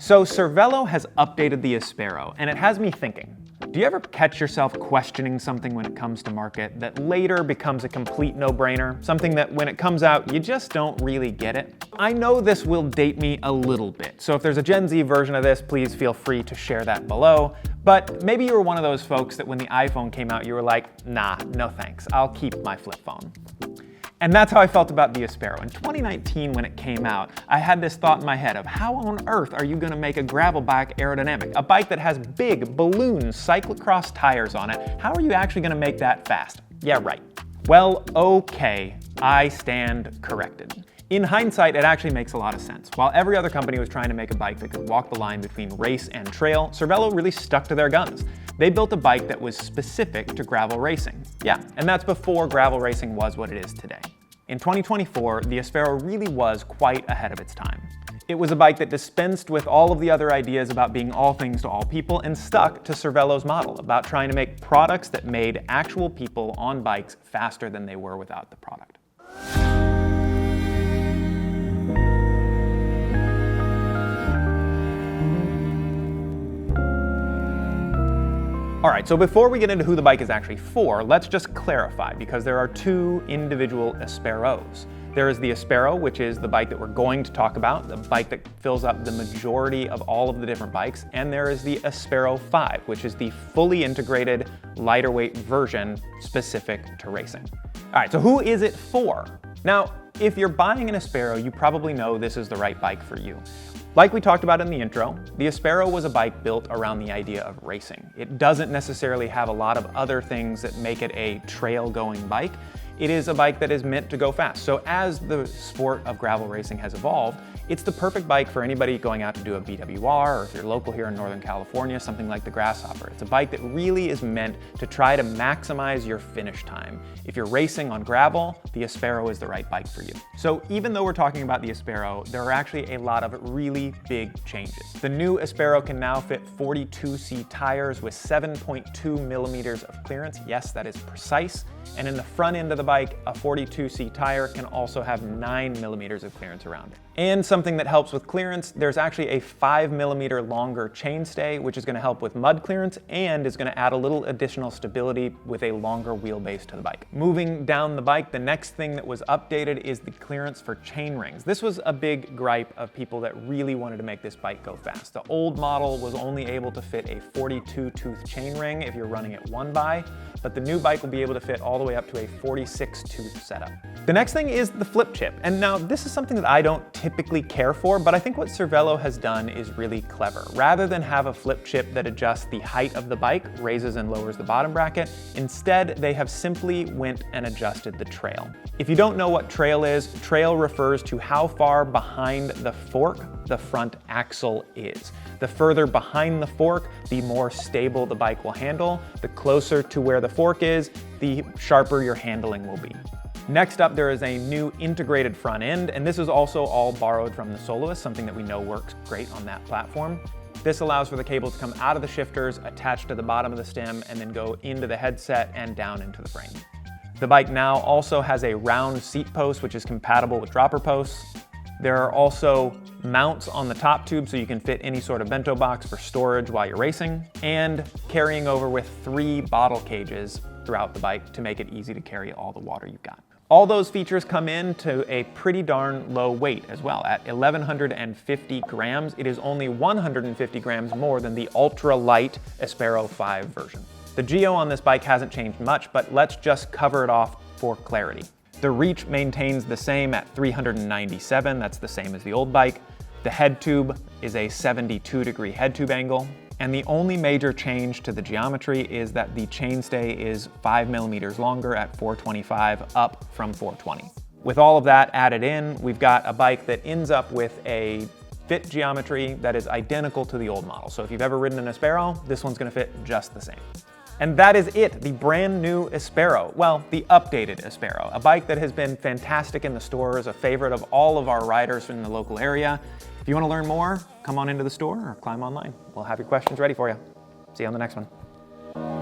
So Cervelo has updated the Aspero, and it has me thinking. Do you ever catch yourself questioning something when it comes to market that later becomes a complete no-brainer? Something that when it comes out, you just don't really get it? I know this will date me a little bit, so if there's a Gen Z version of this, please feel free to share that below. But maybe you were one of those folks that when the iPhone came out, you were like, nah, no thanks, I'll keep my flip phone. And that's how I felt about the Aspero. In 2019, when it came out, I had this thought in my head of how on earth are you gonna make a gravel bike aerodynamic? A bike that has big balloon cyclocross tires on it. How are you actually gonna make that fast? Yeah, right. Well, okay, I stand corrected. In hindsight, it actually makes a lot of sense. While every other company was trying to make a bike that could walk the line between race and trail, Cervelo really stuck to their guns. They built a bike that was specific to gravel racing. Yeah, and that's before gravel racing was what it is today. In 2024, the Aspero really was quite ahead of its time. It was a bike that dispensed with all of the other ideas about being all things to all people and stuck to Cervelo's model about trying to make products that made actual people on bikes faster than they were without the product. All right, so before we get into who the bike is actually for, let's just clarify, because there are two individual Asperos. There is the Aspero, which is the bike that we're going to talk about, the bike that fills up the majority of all of the different bikes, and there is the Aspero 5, which is the fully integrated, lighter weight version specific to racing. All right, so who is it for? Now, if you're buying an Aspero, you probably know this is the right bike for you. Like we talked about in the intro, the Aspero was a bike built around the idea of racing. It doesn't necessarily have a lot of other things that make it a trail-going bike. It is a bike that is meant to go fast. So as the sport of gravel racing has evolved, it's the perfect bike for anybody going out to do a BWR, or if you're local here in Northern California, something like the Grasshopper. It's a bike that really is meant to try to maximize your finish time. If you're racing on gravel, the Aspero is the right bike for you. So even though we're talking about the Aspero, there are actually a lot of really big changes. The new Aspero can now fit 42C tires with 7.2 millimeters of clearance. Yes, that is precise. And in the front end of the bike, a 42C tire can also have 9 millimeters of clearance around it. And something that helps with clearance, there's actually a 5 millimeter longer chainstay, which is going to help with mud clearance and is going to add a little additional stability with a longer wheelbase to the bike. Moving down the bike, the next thing that was updated is the clearance for chain rings. This was a big gripe of people that really wanted to make this bike go fast. The old model was only able to fit a 42 tooth chain ring if you're running it 1x, but the new bike will be able to fit all the way up to a 46 tooth setup. The next thing is the flip chip. And now this is something that I don't typically care for, but I think what Cervelo has done is really clever. Rather than have a flip chip that adjusts the height of the bike, raises and lowers the bottom bracket, instead they have simply went and adjusted the trail. If you don't know what trail is, trail refers to how far behind the fork the front axle is. The further behind the fork, the more stable the bike will handle. The closer to where the fork is, the sharper your handling will be. Next up, there is a new integrated front end, and this is also all borrowed from the Soloist, something that we know works great on that platform. This allows for the cable to come out of the shifters, attach to the bottom of the stem, and then go into the headset and down into the frame. The bike now also has a round seat post, which is compatible with dropper posts. There are also mounts on the top tube so you can fit any sort of bento box for storage while you're racing, and carrying over with 3 bottle cages throughout the bike to make it easy to carry all the water you've got. All those features come in to a pretty darn low weight as well. At 1,150 grams, it is only 150 grams more than the ultra-light Aspero 5 version. The geo on this bike hasn't changed much, but let's just cover it off for clarity. The reach maintains the same at 397, that's the same as the old bike. The head tube is a 72-degree head tube angle. And the only major change to the geometry is that the chainstay is 5 millimeters longer at 425, up from 420. With all of that added in, we've got a bike that ends up with a fit geometry that is identical to the old model. So if you've ever ridden an Aspero, this one's gonna fit just the same. And that is it, the brand new Aspero. Well, the updated Aspero, a bike that has been fantastic in the stores, a favorite of all of our riders in the local area. If you want to learn more, come on into the store or climb online. We'll have your questions ready for you. See you on the next one.